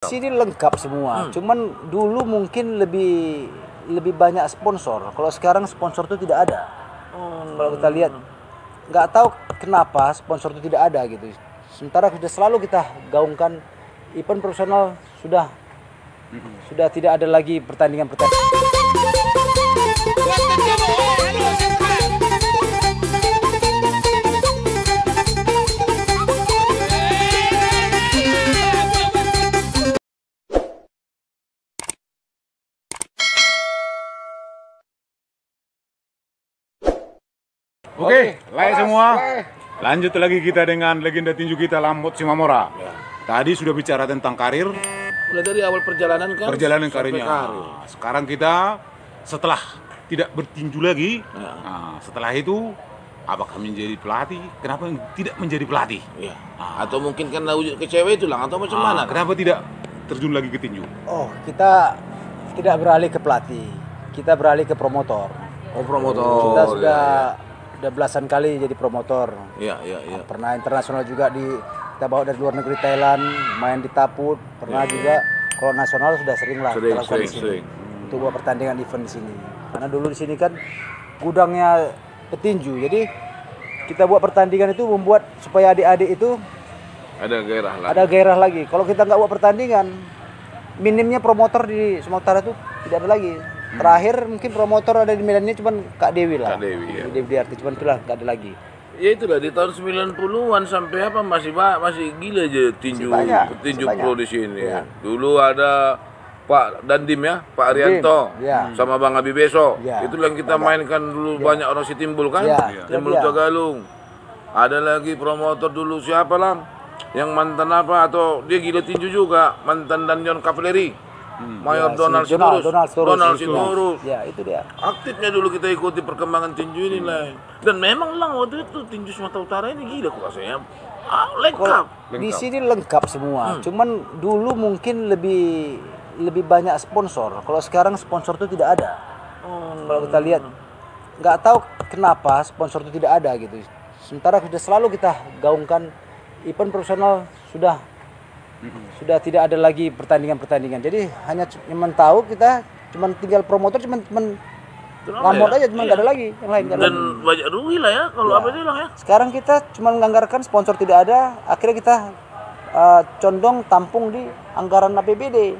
Sini lengkap semua, cuman dulu mungkin lebih banyak sponsor. Kalau sekarang sponsor itu tidak ada. Kalau kita lihat, nggak tahu kenapa sponsor itu tidak ada gitu. Sementara sudah selalu kita gaungkan event profesional sudah tidak ada lagi pertandingan-pertandingan. Oke, layak semua. Lanjut lagi kita dengan legenda tinju kita Lambot Simamora. Tadi sudah bicara tentang karir. Mulai dari awal perjalanan kan. Perjalanan karirnya. Sekarang kita setelah tidak bertinju lagi. Nah, setelah itu apakah menjadi pelatih? Kenapa tidak menjadi pelatih? Ya. Atau mungkin karena wujud ke cewek itu lah, atau macam mana? Kenapa tidak terjun lagi ke tinju? Oh, kita tidak beralih ke pelatih. Kita beralih ke promotor. Oh, promotor. Kita sudah belasan kali jadi promotor. Iya. Pernah internasional juga kita bawa dari luar negeri, Thailand, main di Taput. Pernah juga kalau nasional sudah sering lah kita lakukan di sini. Untuk buat pertandingan event di sini. Karena dulu di sini kan gudangnya petinju. Jadi kita buat pertandingan itu membuat supaya adik-adik itu ada gairah lagi. Kalau kita nggak buat pertandingan, minimnya promotor di Sumatera Utara itu tidak ada lagi. Terakhir mungkin promotor ada di Medan ini cuman Kak Dewi lah. Kak Dewi, ya. Dewi Arti, cuman itulah nggak ada lagi. Ya itulah di tahun 90-an sampai apa masih gila aja tinju pro di sini. Ya. Dulu ada Pak Dandim ya, Pak Arianto, sama Bang Abi Beso. Ya. Itu yang kita mainkan dulu banyak orang si timbul kan. Timbul Tagalung. Ada lagi promotor dulu siapa lah? Yang mantan apa atau dia gila tinju juga, mantan Danjon Kavaleri. Mayor Donald Sitorus. Ya, itu dia. Aktifnya dulu kita ikuti perkembangan tinju ini lah. Dan memang lah waktu itu tinju Sumatera Utara ini gila kok rasanya. Lengkap. Di sini lengkap semua. Cuman dulu mungkin lebih banyak sponsor. Kalau sekarang sponsor itu tidak ada. Kalau kita lihat, nggak tahu kenapa sponsor itu tidak ada gitu. Sementara sudah selalu kita gaungkan event profesional sudah tidak ada lagi pertandingan-pertandingan. Jadi hanya cuman tahu kita cuman tinggal promotor cuman lamot aja, cuman nggak ada lagi yang lain. Dan banyak rugi lah ya kalau apa itu lah ya. Sekarang kita cuman menganggarkan sponsor tidak ada, akhirnya kita condong tampung di anggaran APBD.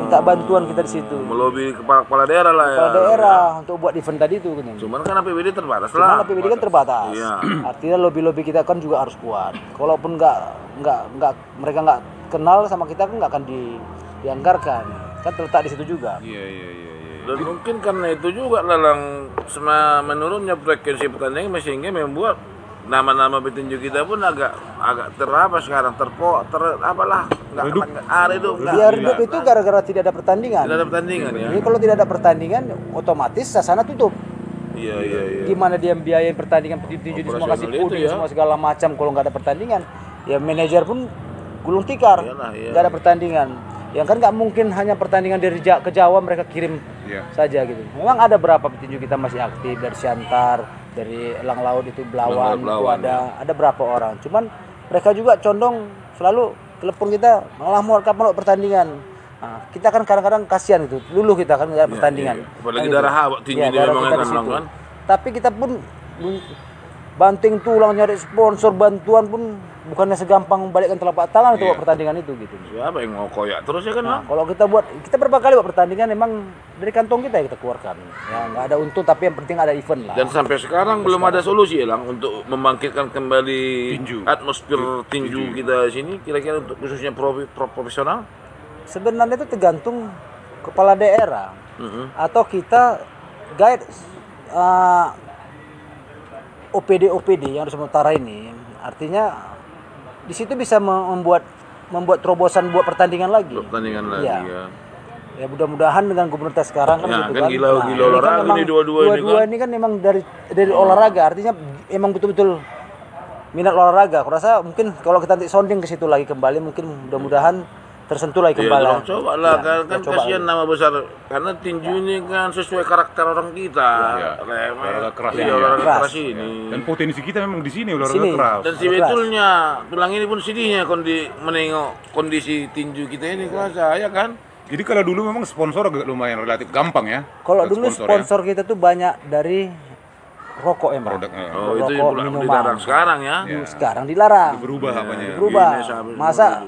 Minta bantuan kita di situ. Melobi kepala daerah lah ya. Kepala daerah untuk buat event tadi itu. Cuman kan APBD terbatas Cuman lah. APBD kan terbatas. Iya. Artinya lobby kita kan juga harus kuat. Kalaupun mereka nggak kenal sama kita kan nggak akan dianggarkan. Kan terletak di situ juga. Iya. Dan mungkin karena itu juga lalang menurunnya frekuensi pertandingan sehingga membuat nama-nama petinju kita pun agak terapa sekarang apalah nggak itu biar redup itu gara-gara tidak ada pertandingan. Tidak ada pertandingan ya. Jadi kalau tidak ada pertandingan otomatis sasana tutup. Iya. Gimana dia biayain pertandingan petinju di semua kasih puding semua segala macam kalau nggak ada pertandingan. Ya manajer pun gulung tikar. Nggak ada pertandingan. Yang kan nggak mungkin hanya pertandingan dari ke Jawa mereka kirim saja gitu. Memang ada berapa petinju kita masih aktif dari Siantar, dari Elang Laut itu Belawan itu ada berapa orang. Cuman mereka juga condong selalu telepon kita, malah kapan mau pertandingan. Nah, kita kan kadang-kadang kasihan gitu, luluh kita kan nggak ada pertandingan. Apalagi darah tinju dia memang kan. Tapi kita pun banting tulang nyari sponsor, bantuan pun bukannya segampang balikkan telapak tangan untuk buat pertandingan itu gitu. Siapa yang mau koyak terus ya kan? Nah, kalau kita berapa kali buat pertandingan emang dari kantong kita yang kita keluarkan. Ya nggak ada untung tapi yang penting ada event lah. Dan sampai sekarang belum ada solusi ya Lang untuk membangkitkan kembali atmosfer tinju kita sini kira-kira untuk khususnya profesional. Sebenarnya itu tergantung kepala daerah atau kita guide OPD yang di Sumatera ini. Artinya di situ bisa membuat terobosan buat pertandingan lagi. Ya. Ya mudah-mudahan dengan gubernur kita sekarang kan gitu kan. Gila olahraga ini dua-dua ini kan memang dari olahraga, artinya emang betul-betul minat olahraga. Aku rasa mungkin kalau kita nanti sounding ke situ lagi kembali mungkin mudah-mudahan tersentuh lagi kembali. Iya, coba lah, kan kasihan nama besar, karena tinju ini kan sesuai karakter orang kita. Olahraga keras, olahraga keras ini. Dan potensi kita memang di sini olahraga keras. Dan sebetulnya tulang ini pun sedihnya menengok kondisi tinju kita ini kerasa, ya kan? Jadi kalau dulu memang sponsor agak lumayan relatif gampang ya. Kalau dulu sponsor kita tuh banyak dari rokok emang. Oh, itu yang dilarang sekarang ya. Sekarang dilarang. Berubah apanya? Berubah. Masa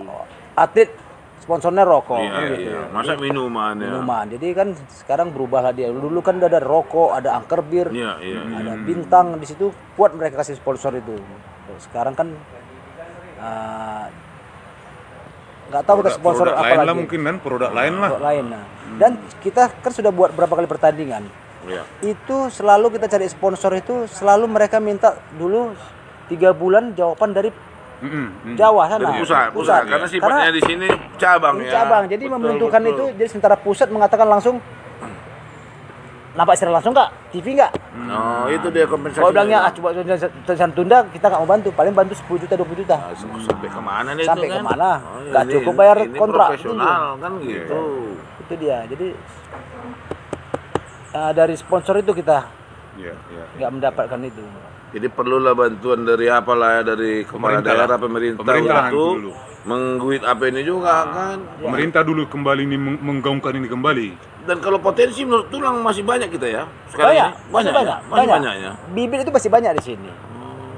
atlet sponsornya rokok gitu. Masa minuman ya. Minuman. Jadi kan sekarang berubahlah dia. Dulu kan ada rokok, ada angker bir, ada bintang di situ, kuat mereka kasih sponsor itu. Sekarang kan nggak tahu kita sponsor apa lain lagi. Lah mungkin kan produk lain lah. Produk lain lah. Dan kita kan sudah buat berapa kali pertandingan. Itu selalu kita cari sponsor itu selalu mereka minta dulu 3 bulan jawaban dari Jawa sana. Dari pusat. Karena sifatnya di sini cabang ya. Cabang. Jadi membentukkan itu jadi sementara pusat mengatakan langsung nampak secara langsung nggak? TV nggak? Oh, itu dia kompensasi. Kalau bilangnya coba tunda, kita nggak mau bantu. Paling bantu 10 juta, 20 juta. Sampai kemana nih Sampai itu kan? kemana? Nggak cukup bayar kontrak. Profesional kan gitu. Itu dia. Jadi dari sponsor itu kita nggak mendapatkan itu. Jadi perlulah bantuan dari apalah ya, dari kepala daerah, pemerintah itu mengguit apa ini juga kan. Pemerintah dulu kembali ini menggaungkan ini kembali. Dan kalau potensi menurut tulang masih banyak kita ya. Sekarang banyak. Bibit itu masih banyak di sini.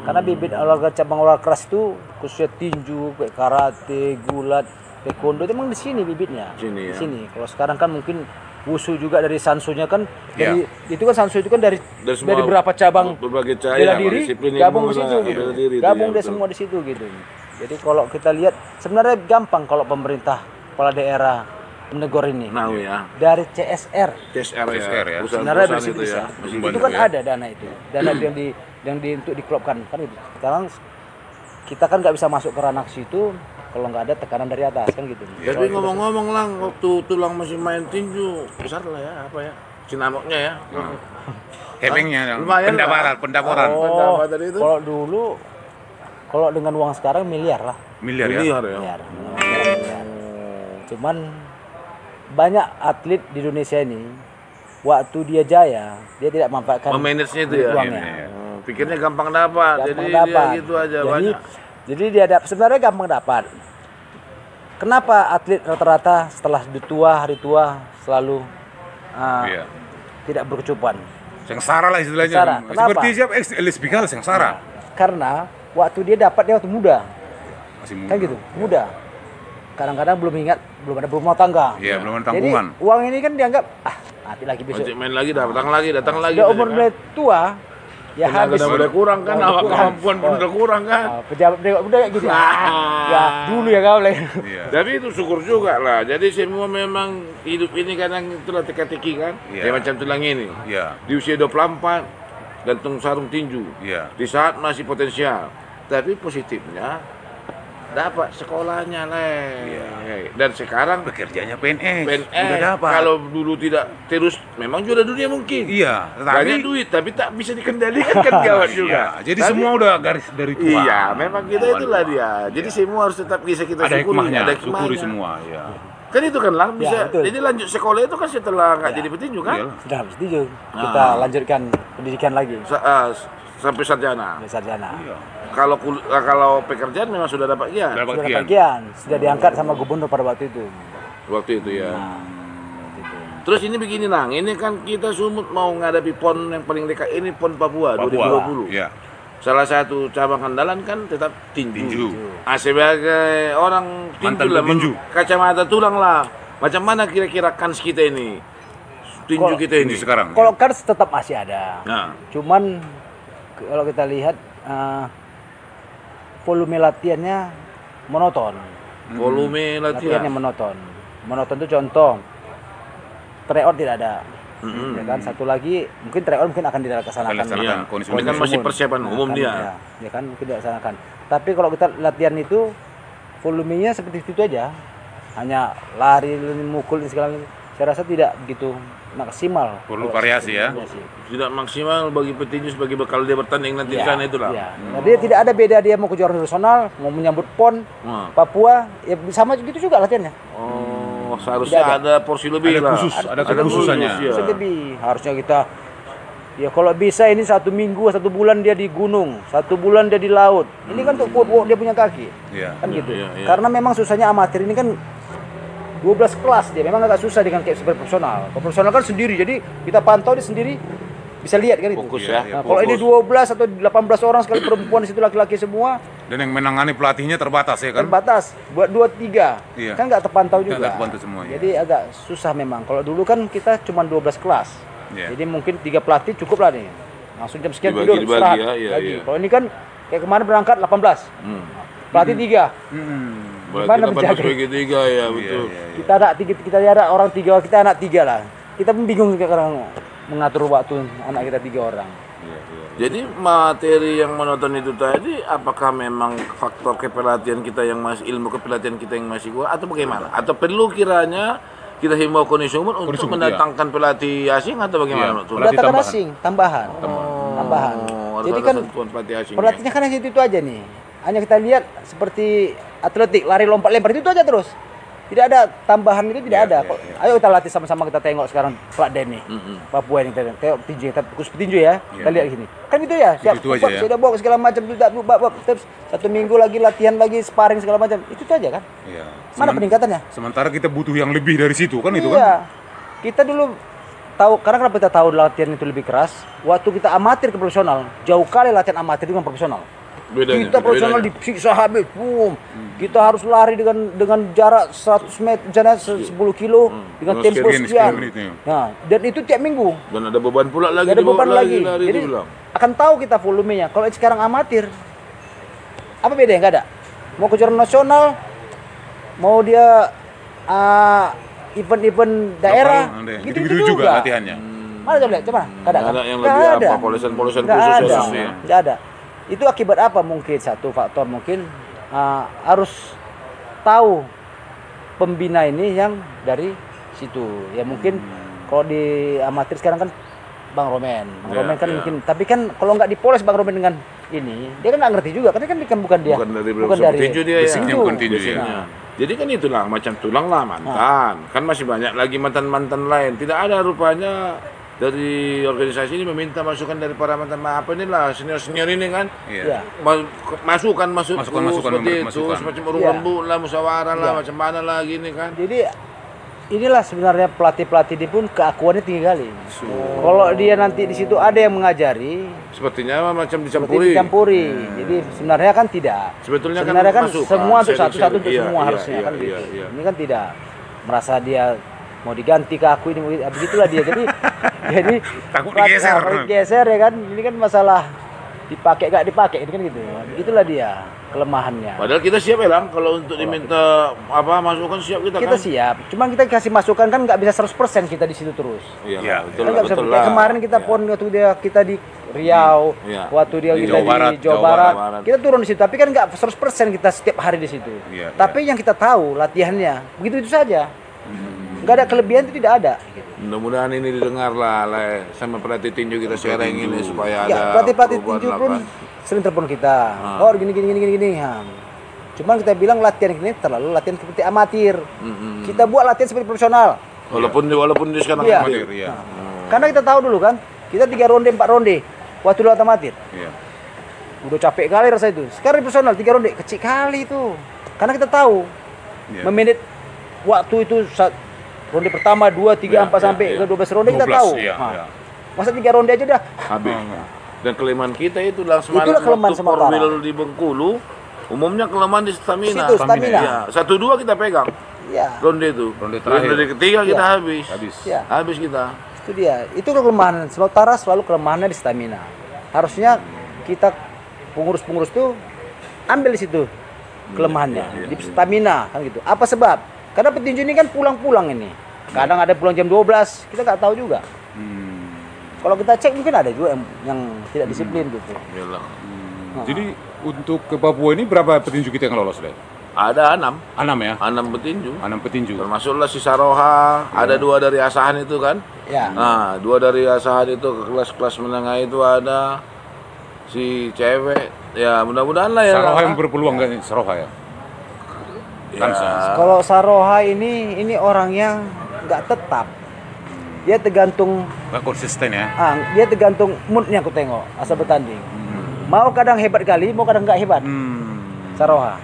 Karena bibit olahraga cabang olahraga keras itu khususnya tinju, kayak karate, gulat, taekwondo itu memang di sini bibitnya. Di sini. Kalau sekarang kan mungkin wusu juga dari sansunya kan dari itu kan sansu itu kan dari berapa cabang berbagai bela diri gabung di situ gitu. Gabung deh semua di situ gitu. Jadi kalau kita lihat sebenarnya gampang kalau pemerintah kepala daerah menegur ini. Dari CSR ya. Sebenarnya dari situ bisa. Itu kan ada dana itu. Dana yang untuk diklopkan kan itu. Sekarang kita kan nggak bisa masuk ke ranah situ kalau nggak ada tekanan dari atas kan gitu. Jadi ngomong-ngomong lang, waktu tulang masih main tinju besar lah ya apa ya sinamoknya ya. Hepengnya pendapatan. Itu. Kalau dulu kalau dengan uang sekarang miliar lah. Miliar. Miliar. Cuman banyak atlet di Indonesia ini waktu dia jaya dia tidak memanfaatkan memanagenya itu ya. Pikirnya gampang dapat. Jadi dapat. Dia gitu aja banyak. Jadi dia sebenarnya gampang dapat. Kenapa atlet rata-rata setelah hari tua selalu tidak berkecukupan? Sengsara lah istilahnya. Seperti siapa? Lesbikal sengsara. Karena waktu dia dapat dia waktu muda. Masih muda. Kan gitu, muda. Kadang-kadang belum ada rumah tangga. Iya, belum ada tanggungan. Jadi uang ini kan dianggap nanti lagi besok. Nanti main lagi, datang lagi. Udah umur mulai tua, ya habis. Udah kurang kan, kemampuan pun udah kurang kan. Pejabat udah gitu. Ya dulu ya kau lah. Tapi itu syukur juga lah. Jadi semua memang hidup ini kadang itulah teka-teki kan. Kayak macam tulang ini. Di usia 24 gantung sarung tinju. Di saat masih potensial. Tapi positifnya dapat sekolahnya dan sekarang bekerjanya PNS. Udah dapat. Kalau dulu tidak terus memang juara dunia mungkin. Banyak duit tapi tak bisa dikendalikan kan gawat juga. Jadi semua udah garis dari Tuhan. Memang kita itulah dia. Jadi semua harus tetap bisa kita syukuri. Ada hikmahnya. Semua. Kan itu kan lang bisa. Jadi lanjut sekolah itu kan setelah nggak jadi petinju kan? Sudah habis tinju. Kita lanjutkan pendidikan lagi. Sampai sarjana. Kalau pekerjaan memang sudah dapat gian. Sudah diangkat sama gubernur pada waktu itu. Ya. Terus ini begini Nang, ini kan kita Sumut mau menghadapi PON yang paling dekat ini PON Papua 2020. Salah satu cabang andalan kan tetap tinju. Sebagai orang tinju, kacamata tulang lah. Macam mana kira-kira kans kita ini? Tinju kita ini sekarang. Kalau kans tetap masih ada. Cuman kalau kita lihat volume latihannya monoton. Volume latihannya monoton itu contoh tryout tidak ada. Ya kan satu lagi mungkin tryout akan dilaksanakan. Ini kan masih persiapan umum dia. Ya kan mungkin dilaksanakan. Tapi kalau kita latihan itu volumenya seperti itu aja. Hanya lari, mukul segala saya rasa tidak begitu maksimal. Perlu variasi ya. Tidak maksimal bagi petinju sebagai bekal dia bertanding nanti di sana itulah. Nah, dia tidak ada beda dia mau kejuaraan nasional, mau menyambut PON, Papua, ya sama gitu juga latihannya. Oh, seharusnya ada porsi lebih lah. Ada kekhususannya. Porsi lebih. Harusnya kita ya kalau bisa ini 1 minggu, 1 bulan dia di gunung, 1 bulan dia di laut. Ini kan untuk dia punya kaki. Kan gitu. Karena memang susahnya amatir ini kan 12 kelas dia memang agak susah dengan kayak seperti profesional. Profesional kan sendiri, jadi kita pantau dia sendiri bisa lihat kan itu. Fokus ya. Nah, kalau ini 12 atau 18 orang sekali perempuan di situ laki-laki semua. Dan yang menangani pelatihnya terbatas ya kan? Terbatas buat 2-3. Kan nggak terpantau juga. Nggak terpantau semua. Jadi agak susah memang. Kalau dulu kan kita cuma 12 kelas. Jadi mungkin 3 pelatih cukup lah nih. Langsung jam sekian tidur istirahat lagi. Kalau ini kan kayak kemarin berangkat 18. Pelatih 3. Berarti 18 3 ya betul. Kita ada orang 3, kita anak 3 lah. Kita pun bingung sekarang mengatur waktu anak kita 3 orang. Jadi materi yang menonton itu tadi, apakah memang faktor kepelatihan kita yang masih ilmu kepelatihan kita yang masih kurang atau bagaimana? Atau perlu kiranya kita himbau kondisi umum untuk mendatangkan pelatih asing atau bagaimana? Mendatangkan asing, tambahan. Jadi kan pelatihnya kan itu aja nih. Hanya kita lihat seperti atletik, lari, lompat, lempar itu aja terus. Tidak ada tambahan itu tidak ada. Ayo kita latih sama-sama, kita tengok sekarang Pak Denny, Papua ini kita tengok petinju, kita khusus petinju ya. Kita lihat gini. Kan gitu ya, siap. Sudah bawa segala macam terus 1 minggu lagi latihan lagi, sparring segala macam. Itu aja kan? Mana peningkatannya? Sementara kita butuh yang lebih dari situ kan itu kan? Iya. Kita dulu tahu, karena kenapa kita tahu latihan itu lebih keras? Waktu kita amatir ke profesional, jauh kali latihan amatir dengan profesional. Kita profesional disiksa habis, boom. Kita harus lari dengan jarak 100 meter, misalnya 10 kilo dengan tempo sekian. Nah, dan itu tiap minggu. Dan ada beban pula lagi. Ada beban lagi. Jadi akan tahu kita volumenya. Kalau sekarang amatir, apa beda? Nggak ada. Mau kejuaraan nasional, mau dia event-event daerah, gitu juga latihannya. Mana coba? Nggak ada. Yang lebih apa? Polisen khusus ya. Nggak ada. Itu akibat apa? Mungkin satu faktor mungkin harus tahu pembina ini yang dari situ. Ya mungkin kalau di amatir sekarang kan Bang Romen kan mungkin, tapi kan kalau nggak dipoles Bang Romen dengan ini, dia kan nggak ngerti juga, karena kan bukan dia. Bukan dari tinju dia ya. Jadi kan itulah macam tulang lah mantan. Kan masih banyak lagi mantan-mantan lain. Tidak ada rupanya dari organisasi ini meminta masukan dari para mantan inilah senior ini kan, masukan seperti itu, semacam urung rembuk lah, musyawarah lah, macam mana lah gini kan. Jadi inilah sebenarnya pelatih ini pun keakuannya tinggi kali. Kalau dia nanti di situ ada yang mengajari, sepertinya macam dicampuri. Jadi sebenarnya kan tidak. Sebetulnya kan semua untuk satu untuk semua harusnya kan gitu. Ini kan tidak merasa dia mau diganti ke aku ini, begitulah dia. Jadi takut digeser ya kan. Ini kan masalah dipakai gak dipakai ini kan gitu. Itulah dia kelemahannya. Padahal kita siap ya Lang, kalau untuk diminta masukan siap kita kan. Siap. Cuma kita kasih masukan kan nggak bisa 100% kita di situ terus. Iya, betul lah. Kemarin kita pon waktu kita di Riau, waktu kita di Jawa Barat, kita turun di situ. Tapi kan nggak 100% kita setiap hari di situ. Tapi yang kita tahu latihannya begitu itu saja. Nggak ada kelebihan, itu tidak ada. Mudah-mudahan ini didengar lah sama pelatih tinju kita sharing ini supaya ada pelatih tinju pun sering telepon kita. Gini. Cuman kita bilang latihan ini terlalu latihan seperti amatir. Kita buat latihan seperti profesional. Walaupun di sekarang amatir. Karena kita tahu dulu kan, kita 3 ronde 4 ronde waktu dulu amatir. Udah capek kali rasa itu. Sekarang profesional 3 ronde kecil kali itu. Karena kita tahu memanage waktu itu ronde pertama 2, 3, 4 sampai ke 12 ronde kita tahu. Masa 3 ronde aja dah habis. Dan kelemahan kita itulah kelemahan sementara. Formil di Bengkulu umumnya kelemahan di stamina. Situ, stamina. Ya, 1-2 kita pegang. Ronde itu. Ronde terakhir. Ronde ketiga kita habis. Habis kita. Itu dia. Itu kelemahan. Sementara selalu kelemahannya di stamina. Harusnya kita pengurus-pengurus tuh ambil di situ kelemahannya di stamina kan gitu. Apa sebab? Karena petinju ini kan pulang-pulang ini. Kadang ada pulang jam 12, kita nggak tahu juga. Kalau kita cek mungkin ada juga yang tidak disiplin gitu. Jadi untuk ke Papua ini berapa petinju kita yang lolos, Dek? Ada 6. 6 ya? 6 petinju. 6 petinju. Termasuklah si Saroha, ada 2 dari Asahan itu kan. Ya. Nah, 2 dari Asahan itu ke kelas-kelas menengah itu ada si cewek. Ya, mudah-mudahan lah ya. Saroha yang berpeluang nggak nih? Saroha ya? Kalau Saroha ini orang yang nggak tetap. Dia tergantung. Nggak konsisten ya? Dia tergantung moodnya aku tengok asal bertanding. Mau kadang hebat kali, mau kadang nggak hebat. Saroha.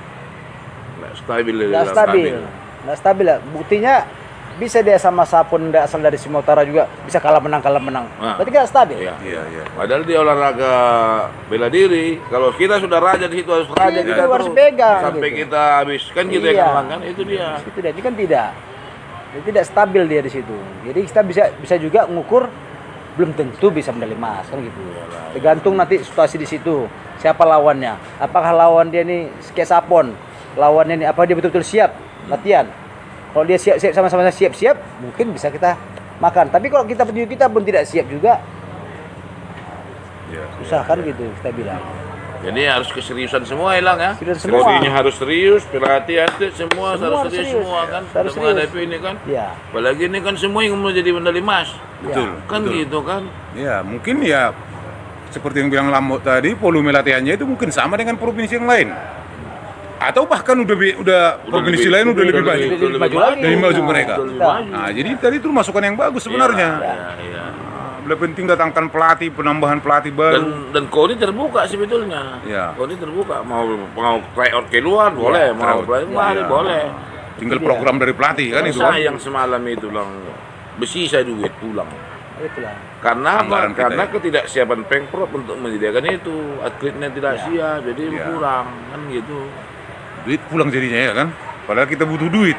Nggak stabil lah. Buktinya bisa dia sama Sapon asal dari Sumatera Utara juga bisa kalah menang. Berarti nggak stabil. Iya. Padahal dia olahraga bela diri. Kalau kita sudah raja di situ harus raja kita harus terus pegang sampai gitu. kita habis kan kita yang kan itu dia. Itu dia kan tidak. Dia tidak stabil dia di situ. Jadi kita bisa juga ngukur belum tentu bisa medali emas kan gitu. Tergantung nanti situasi di situ. Siapa lawannya? Apakah lawan dia nih kayak Sapon? Lawannya nih apa dia betul-betul siap latihan? Kalau dia siap sama-sama siap, mungkin bisa kita makan. Tapi kalau kita pun tidak siap juga, susah kan gitu kita bilang. Jadi harus keseriusan semua hilang ya. Semua harus serius, pelatih atlet semua harus serius semua kan. Harus menghadapi ini kan. Ya. Apalagi ini kan semua yang mau jadi medali emas. Betul. Kan betul. Gitu kan. Ya, mungkin ya seperti yang bilang Lamot tadi, volume latihannya itu mungkin sama dengan provinsi yang lain. Atau bahkan udah provinsi lain udah lebih maju mereka. Nah, jadi tadi itu masukan yang bagus sebenarnya. Iya. Lebih penting datangkan pelatih, penambahan pelatih baru. Dan Koni terbuka sebetulnya. Ya. Koni terbuka, mau tryout keluar boleh, mau pelatih boleh. Tinggal program dari pelatih kan itu. Sayang semalam itu lang besi saya duit pulang. Itulah. Karena apa? Karena ketidaksiapan Pemprov untuk menyediakan itu, atletnya tidak siap, jadi kurang kan gitu. Duit pulang jadinya ya kan? Padahal kita butuh duit.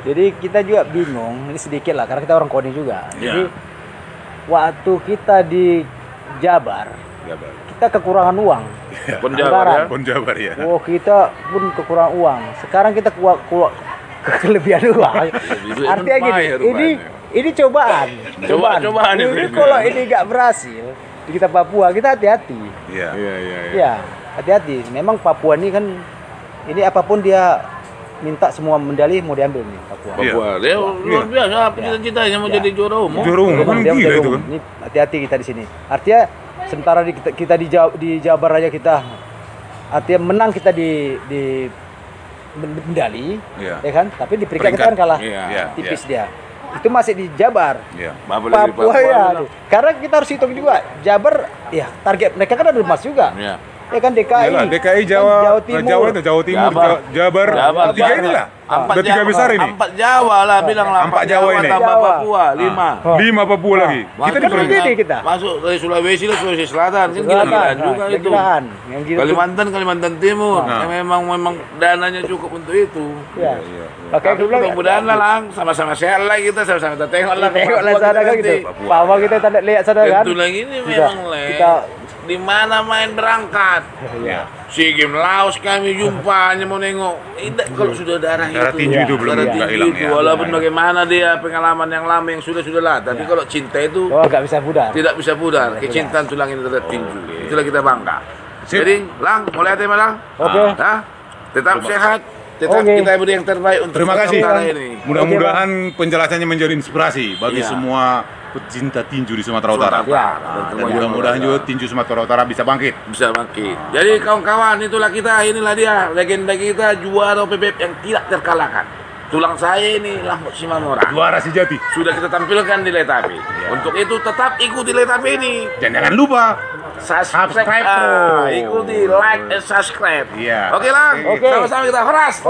Jadi kita juga bingung, ini sedikit lah karena kita orang Koni juga. Jadi waktu kita di Jabar. Kita kekurangan uang. Pon Jabar ya. Oh, kita pun kekurangan uang. Sekarang kita kelebihan uang. Artinya gini, ini cobaan. Ini kalau ini nggak berhasil di kita Papua, kita hati-hati. Iya. Hati-hati. Memang Papua ini kan ini apapun dia minta semua medali mau diambil nih Papua. Dia luar biasa cita-citanya mau jadi juara umum. Juara umum kan gila itu kan. Ini hati-hati kita di sini. Artinya sementara kita di Jabar aja kita artinya menang kita di medali, ya kan? Tapi di peringkat kita kan kalah tipis dia. Itu masih di Jabar. Papua ya. Karena kita harus hitung juga. Jabar ya target mereka kan ada emas juga. Ya kan DKI. Yalah, DKI Jawa Timur, Jabar. Tiga inilah. Udah 3 besar ini. 4 Jawa lah bilang lah. 4 Jawa ini. Tambah Papua 5. 5 Papua lagi. Kita di peringkat kita. Masuk dari Sulawesi Selatan. Kan gila-gilaan juga itu. Kalimantan Timur. Yang memang dananya cukup untuk itu. Iya. Oke, mudah-mudahan lah sama-sama sehat lah kita, sama-sama kita tengok lah sana kan gitu. Papua kita tidak lihat sana kan. Itu lagi ini memang kita di mana main berangkat. SEA Games Laos kami jumpa hanya mau nengok. Kalau sudah darah tinju itu belum hilang ya. Walaupun bagaimana dia pengalaman yang lama yang sudah lah. Tapi kalau cinta itu nggak bisa pudar. Tidak bisa pudar. Kecintaan tulang ini terhadap tinju. Itulah kita bangga. Jadi, Lang, mulai hati Lang. Oke. Tetap sehat. Tetap kita beri yang terbaik untuk terima kasih ini. Mudah-mudahan penjelasannya menjadi inspirasi bagi semua pecinta tinju di Sumatera Utara. Dan mudah-mudahan juga tinju Sumatera Utara bisa bangkit. Jadi kawan-kawan, itulah kita, inilah dia legenda kita, juara PBF yang tidak terkalahkan. Tulang saya ini Lamot Simanora. Juara sejati. Sudah kita tampilkan di Letapi. Untuk itu tetap ikuti Letapi ini. Dan jangan lupa subscribe. Ikuti, like, and subscribe. Iya. Oke Lang. Sama-sama kita horas.